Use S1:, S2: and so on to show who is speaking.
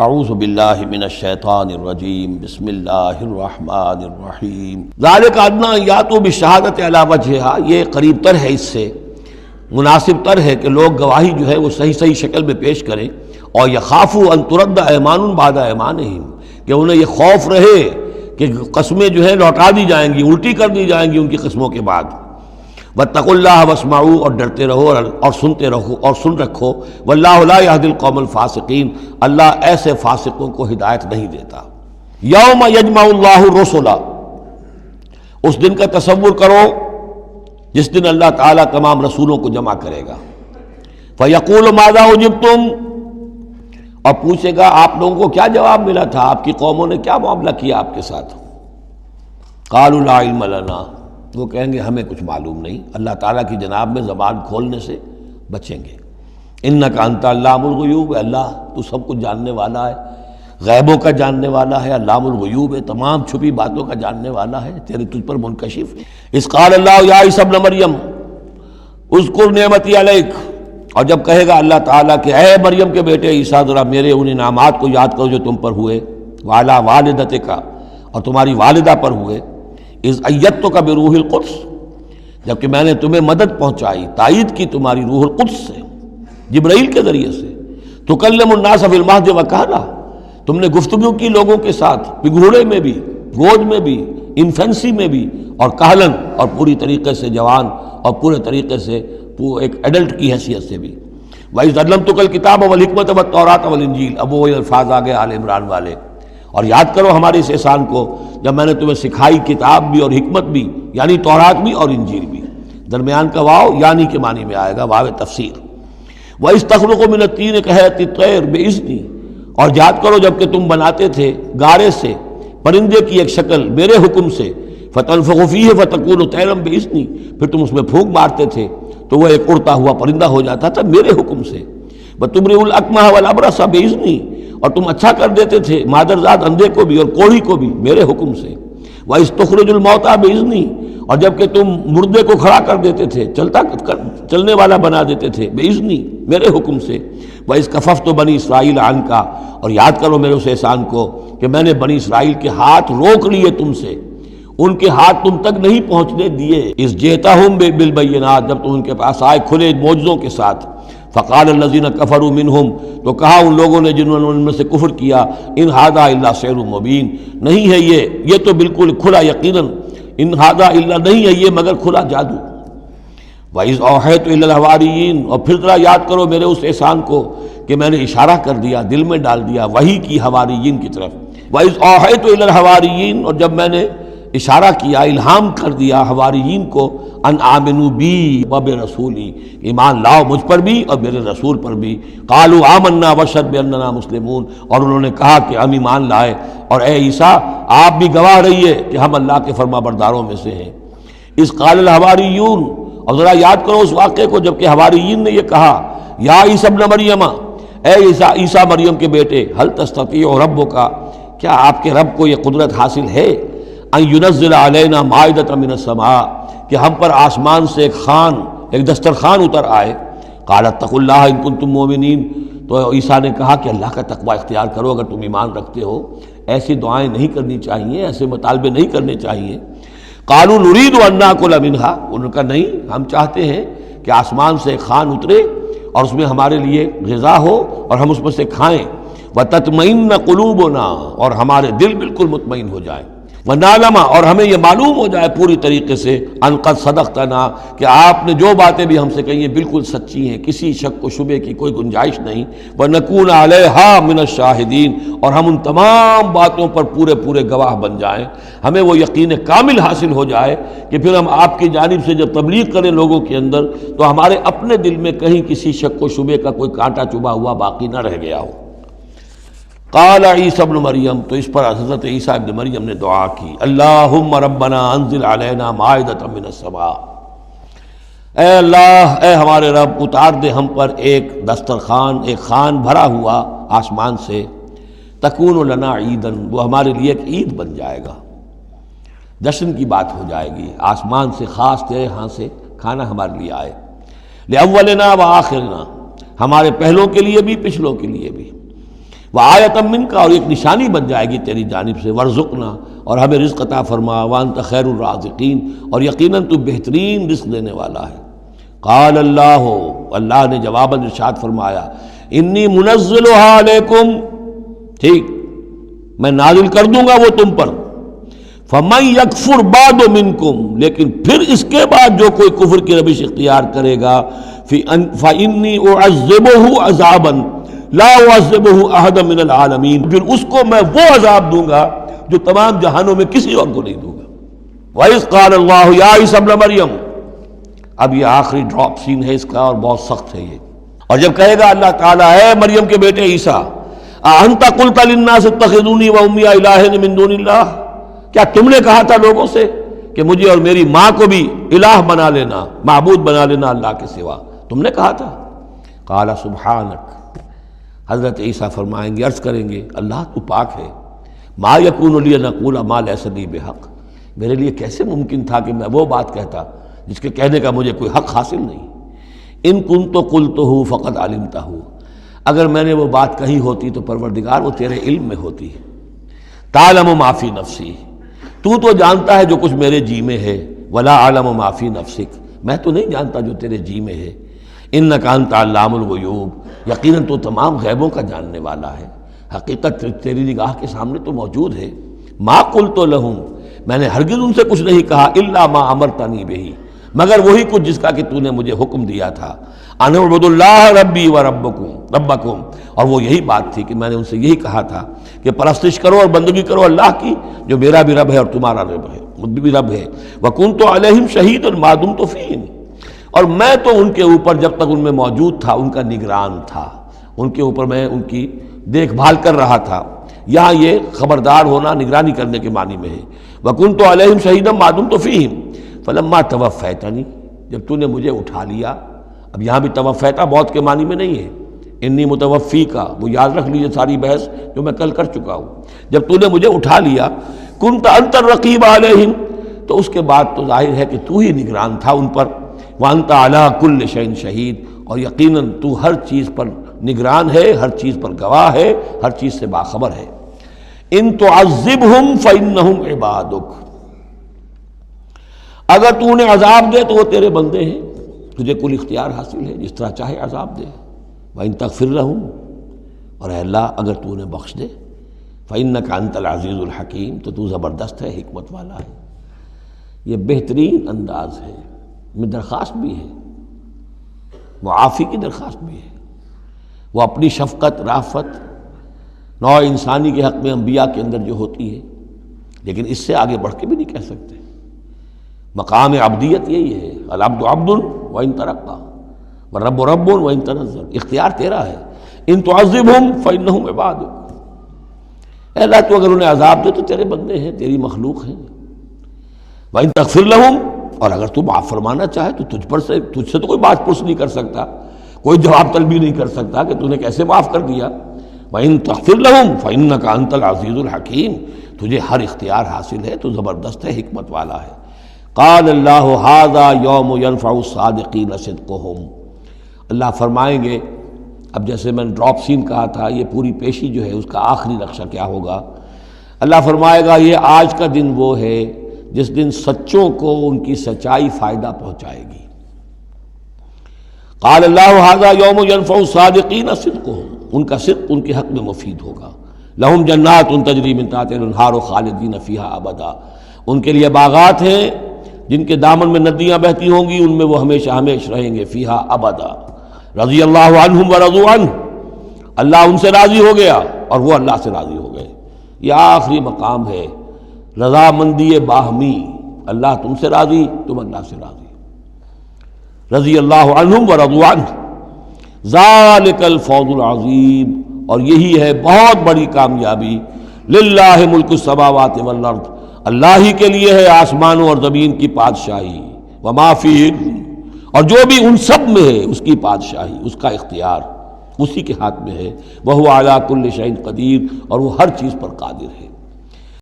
S1: اعوذ باللہ من الشیطان الرجیم بسم اللہ الرحمن الرحیم ذالک ادنیٰ ان یاتوا بالشہادۃ علی وجہہا، یہ قریب تر ہے، اس سے مناسب تر ہے کہ لوگ گواہی جو ہے وہ صحیح شکل میں پیش کریں، اور یخافوا ان ترد ایمان بعد ایمانہم، کہ انہیں یہ خوف رہے کہ قسمیں جو ہے لوٹا دی جائیں گی، الٹی کر دی جائیں گی ان کی قسموں کے بعد۔ واتقوا اللہ واسمعوا، اور ڈرتے رہو اور سنتے رہو اور سن رکھو، واللہ لا یہدی القوم الفاسقین، اللہ ایسے فاسقوں کو ہدایت نہیں دیتا۔ یوم یجمع اللہ الرسل، اس دن کا تصور کرو جس دن اللہ تعالیٰ تمام رسولوں کو جمع کرے گا۔ فیقول ماذا اجبتم، اور پوچھے گا آپ لوگوں کو کیا جواب ملا تھا، آپ کی قوموں نے کیا معاملہ کیا آپ کے ساتھ۔ قالوا لا علم لنا، وہ کہیں گے ہمیں کچھ معلوم نہیں، اللہ تعالیٰ کی جناب میں زبان کھولنے سے بچیں گے۔ انک انت علام الغیوب، اللہ تو سب کچھ جاننے والا ہے، غیبوں کا جاننے والا ہے، علام الغیوب ہے، تمام چھپی باتوں کا جاننے والا ہے، تیرے تجھ پر منکشف۔ اذ قال اللہ یا عیسی ابن مریم اذکر نعمتی علیک، اور جب کہے گا اللہ تعالیٰ کہ اے مریم کے بیٹے عیسیٰ ذرا میرے ان انعامات کو یاد کرو جو تم پر ہوئے، وعلی والدتک، اور تمہاری والدہ پر ہوئے، اذ ایدتک بروح القدس، جبکہ میں نے تمہیں مدد پہنچائی، تائید کی تمہاری روح القدس سے، جبرائیل کے ذریعے سے، تکلم الناس فی المہد وکہلا، تم نے گفتگو کی لوگوں کے ساتھ، پگھوڑے میں بھی، گود میں بھی، انفینسی میں بھی، اور کہلن، اور پوری طریقے سے جوان اور پورے طریقے سے ایک ایڈلٹ کی حیثیت سے بھی۔ وَإِذْ عَلَّمْتُكَ الْكِتَابَ وَالْحِكْمَةَ وَالتَّوْرَاةَ وَالْإِنْجِيلَ، اب وہ الفاظ آگے آل عمران والے، اور یاد کرو ہمارے اس احسان کو جب میں نے تمہیں سکھائی کتاب بھی اور حکمت بھی، یعنی تورات بھی اور انجیل بھی، درمیان کا واو یعنی کے معنی میں آئے گا، واو تفسیر۔ وَإِذْ تَخْلُقُ مِنَ الطِّينِ كَهَيْئَةِ الطَّيْرِ بِإِذْنِي، اور یاد کرو جب کہ تم بناتے تھے گارے سے پرندے کی ایک شکل میرے حکم سے، فَتَنفُخُ فِيهِ فَتَكُونُ طَيْرًا بِإِذْنِي، پھر تم اس میں پھونک مارتے تھے تو وہ ایک اڑتا ہوا پرندہ ہو جاتا تھا میرے حکم سے۔ وَتُبْرِئُ الْأَكْمَحَ وَالْأَبْرَصَ بِإِذْنِي، اور تم اچھا کر دیتے تھے مادرزاد اندھے کو بھی اور کوڑھی کو بھی میرے حکم سے۔ وَإِذْ تُخْرِجُ الْمَوْتَىٰ بِإِذْنِي، اور جب کہ تم مردے کو کھڑا کر دیتے تھے، چلنے والا بنا دیتے تھے، بِإِذْنِي، میرے حکم سے۔ وَإِذْ كَفَفْتُ بَنِي إِسْرَائِيلَ عَنْكَ، اور یاد کرو میرے اس احسان کو کہ میں نے بنی اسرائیل کے ہاتھ روک لیے تم سے، ان کے ہاتھ تم تک نہیں پہنچنے دیے۔ اذ جئتہم بالبینات، جب تم ان کے پاس آئے کھلے معجزوں کے ساتھ۔ فقال الذین کفروا منہم، تو کہا ان لوگوں نے جنہوں نے ان میں سے کفر کیا، ان ھذا الا سحر مبین، نہیں ہے یہ تو بالکل کھلا یقیناً، ان ھذا الا، نہیں ہے یہ مگر کھلا جادو۔ وَإِذْ أَوْحَيْتُ إِلَى الْحَوَارِيِّينَ، اور پھر ذرا یاد کرو میرے اس احسان کو کہ میں نے اشارہ کر دیا، دل میں ڈال دیا وحی کی حواریین کی طرف۔ وَإِذْ أَوْحَيْتُ إِلَى الْحَوَارِيِّينَ، اور جب میں نے اشارہ کیا، الہام کر دیا حواریین کو، ان آمنوا بی وبرسولی، ایمان لاؤ مجھ پر بھی اور میرے رسول پر بھی۔ قالوا آمنا واشہد باننا مسلمون، اور انہوں نے کہا کہ ہم ایمان لائے اور اے عیسیٰ آپ بھی گواہ رہیے کہ ہم اللہ کے فرما برداروں میں سے ہیں۔ اذ قال الحواریون، اور ذرا یاد کرو اس واقعے کو جب کہ حواریین نے یہ کہا، یا عیسی ابن مریم، اے عیسیٰ مریم کے بیٹے، هل تستطیع ربک، کیا آپ کے رب کو یہ قدرت حاصل ہے، ان ینزل علینا مائدۃ من السماء، کہ ہم پر آسمان سے ایک دسترخوان اتر آئے۔ قال اتقوا اللہ ان کنتم مؤمنین، تو عیسیٰ نے کہا کہ اللہ کا تقوی اختیار کرو اگر تم ایمان رکھتے ہو، ایسی دعائیں نہیں کرنی چاہیے، ایسے مطالبے نہیں کرنے چاہیے۔ قالوا نريد ان ناكل منها، انہوں نے کہا نہیں، ہم چاہتے ہیں کہ آسمان سے ایک خوان اترے اور اس میں ہمارے لیے غذا ہو اور ہم اس میں سے کھائیں۔ وتطمئن قلوبنا، اور ہمارے دل بالکل مطمئن ہو جائے۔ ونعلم، اور ہمیں یہ معلوم ہو جائے پوری طریقے سے، ان قد صدقتنا، کہ آپ نے جو باتیں بھی ہم سے کہی ہیں بالکل سچی ہیں، کسی شک و شبے کی کوئی گنجائش نہیں۔ ونکون علیہا من الشاہدین، اور ہم ان تمام باتوں پر پورے گواہ بن جائیں، ہمیں وہ یقین کامل حاصل ہو جائے کہ پھر ہم آپ کی جانب سے جب تبلیغ کریں لوگوں کے اندر تو ہمارے اپنے دل میں کہیں کسی شک و شبے کا کوئی کانٹا چبھا ہوا باقی نہ رہ گیا ہو۔ قال عیسی ابن مریم، تو اس پر حضرت عیسیٰ ابن مریم نے دعا کی، اللہم ربنا انزل علینا مائدۃ من السماء، اے اللہ، اے ہمارے رب اتار دے ہم پر ایک دسترخوان، ایک خوان بھرا ہوا آسمان سے، تکون لنا عیدن، وہ ہمارے لیے ایک عید بن جائے گا، جشن کی بات ہو جائے گی، آسمان سے خاص تیرے ہاں سے کھانا ہمارے لیے آئے، لأولنا وآخرنا، ہمارے پہلوں کے لیے بھی پچھلوں کے لیے بھی۔ وآیۃ منک، اور ایک نشانی بن جائے گی تیری جانب سے، وارزقنا، اور ہمیں رزق عطا فرما، وانت خیر الرازقین، اور یقیناً تو بہترین رزق دینے والا ہے۔ قال اللہ، اللہ نے جواباً ارشاد فرمایا، انی منزلها علیکم، ٹھیک میں نازل کر دوں گا وہ تم پر، فمن یکفر بعد منکم، لیکن پھر اس کے بعد جو کوئی کفر کی روش اختیار کرے گا، فانی اعذبہ عذابا لا اعذبہ احدا من العالمین، پھر اس کو میں وہ عذاب دوں گا جو تمام جہانوں میں کسی اور کو نہیں دوں گا۔ وَإِذْ قَالَ اللَّهُ يَا عِيسَى ابْنَ مَرْيَمَ، اب یہ آخری ڈراپ سین ہے اس کا اور بہت سخت ہے یہ، اور جب کہے گا اللہ تعالیٰ، اے مریم کے بیٹے عیسیٰ، اَأَنْتَ قُلْتَ لِلنَّاسِ اتَّخِذُونِي وَأُمِّيَ إِلَٰهَيْنِ مِن دُونِ اللَّهِ، کیا تم نے کہا تھا لوگوں سے کہ مجھے اور میری ماں کو بھی الہ بنا لینا، معبود بنا لینا اللہ کے سوا، تم نے کہا تھا؟ قال سبحانک، حضرت عیسیٰ فرمائیں گے، عرض کریں گے، اللہ تو پاک ہے، ما یکون لی ان اقول ما لیس لی بحق، میرے لیے کیسے ممکن تھا کہ میں وہ بات کہتا جس کے کہنے کا مجھے کوئی حق حاصل نہیں۔ ان کنت قلتہ فقد علمتہ، اگر میں نے وہ بات کہی ہوتی تو پروردگار وہ تیرے علم میں ہوتی۔ تعلم ما فی نفسی، تو جانتا ہے جو کچھ میرے جی میں ہے، ولا اعلم ما فی نفسک، میں تو نہیں جانتا جو تیرے جی میں ہے۔ انک انت علام الغیوب، یقیناً تو تمام غیبوں کا جاننے والا ہے، حقیقت تیری نگاہ کے سامنے تو موجود ہے۔ ما قلت لہم، میں نے ہرگز ان سے کچھ نہیں کہا، الا ما امرتنی بہ، مگر وہی کچھ جس کا کہ تو نے مجھے حکم دیا تھا، ان اعبدوا اللہ ربی و ربکم، اور وہ یہی بات تھی کہ میں نے ان سے یہی کہا تھا کہ پرستش کرو اور بندگی کرو اللہ کی، جو میرا بھی رب ہے اور تمہارا رب ہے، مجھ بھی رب ہے۔ وکنت علیہم شہیدا ما دمت فیہم، اور میں تو ان کے اوپر جب تک ان میں موجود تھا ان کا نگران تھا، ان کے اوپر میں ان کی دیکھ بھال کر رہا تھا۔ یہاں یہ خبردار ہونا نگرانی کرنے کے معنی میں ہے۔ وکنت علیہم شہیدا ما دمت فیہم فلما توفیتنی، جب تو نے مجھے اٹھا لیا، اب یہاں بھی توفیتا موت کے معنی میں نہیں ہے، انی متوفی کا، وہ یاد رکھ لیجیے ساری بحث جو میں کل کر چکا ہوں، جب تو نے مجھے اٹھا لیا، کنت انت الرقیب علیہم، تو اس کے بعد تو ظاہر ہے کہ تو ہی نگران تھا ان پر، وانت علی کل شیء شہید، اور یقیناً تو ہر چیز پر نگران ہے، ہر چیز پر گواہ ہے، ہر چیز سے باخبر ہے۔ ان تعذبہم فانہم عبادک، اگر تو انہیں عذاب دے تو وہ تیرے بندے ہیں، تجھے کل اختیار حاصل ہے، جس طرح چاہے عذاب دے۔ وَإِن تغفر لَهُمْ، اور اے اللہ اگر تو انہیں بخش دے، فَإِنَّكَ أَنْتَ الْعَزِيزُ الْحَكِيمُ، تو زبردست ہے، حکمت والا ہے۔ یہ بہترین انداز ہے، میں درخواست بھی ہے، معافی کی درخواست بھی ہے، وہ اپنی شفقت رافت نوع انسانی کے حق میں انبیاء کے اندر جو ہوتی ہے، لیکن اس سے آگے بڑھ کے بھی نہیں کہہ سکتے۔ مقام عبدیت یہی ہے، العبد عبد وان ترقى والرب رب وان تنزل، اختیار تیرا ہے۔ ان تعذبہم فانہم عبادک، اے اللہ تو اگر انہیں عذاب دے تو تیرے بندے ہیں، تیری مخلوق ہیں۔ وان تغفر لہم، اور اگر تو معاف فرمانا چاہے تو تجھ سے تو کوئی بات پرس نہیں کر سکتا، کوئی جواب طلبی نہیں کر سکتا کہ تو نے کیسے معاف کر دیا۔ وان تغفر لہم فانک انت العزیز الحکیم، تجھے ہر اختیار حاصل ہے، تو زبردست ہے، حکمت والا ہے۔ قال اللہ ھذا یوم ینفع الصادقین صدقہم، اللہ فرمائیں گے، اب جیسے میں نے ڈراپ سین کہا تھا، یہ پوری پیشی جو ہے اس کا آخری نقشہ کیا ہوگا، اللہ فرمائے گا یہ آج کا دن وہ ہے جس دن سچوں کو ان کی سچائی فائدہ پہنچائے گی۔ قال اللہ ھذا یوم ینفع الصادقین صدقہم، ان کا صدق ان کے حق میں مفید ہوگا۔ لہم جنات تجری من تحتہا الانہار خالدین فیہا ابدا، ان کے لیے باغات ہیں جن کے دامن میں ندیاں بہتی ہوں گی، ان میں وہ ہمیشہ ہمیشہ رہیں گے، فیہا ابدا۔ رضی اللہ عنہم ورضوا عنہ، اللہ ان سے راضی ہو گیا اور وہ اللہ سے راضی ہو گئے۔ یہ آخری مقام ہے، رضامندی باہمی، اللہ تم سے راضی، تم اللہ سے راضی۔ رضی اللہ عنہم ورضوا عنہ، ذالک الفوز العظیم، اور یہی ہے بہت بڑی کامیابی۔ للہ ملک السماوات والارض، اللہ ہی کے لیے ہے آسمانوں اور زمین کی بادشاہی، وما فیہن، اور جو بھی ان سب میں ہے اس کی بادشاہی، اس کا اختیار اسی کے ہاتھ میں ہے۔ وہو علی کل شیء قدیر، اور وہ ہر چیز پر قادر ہے۔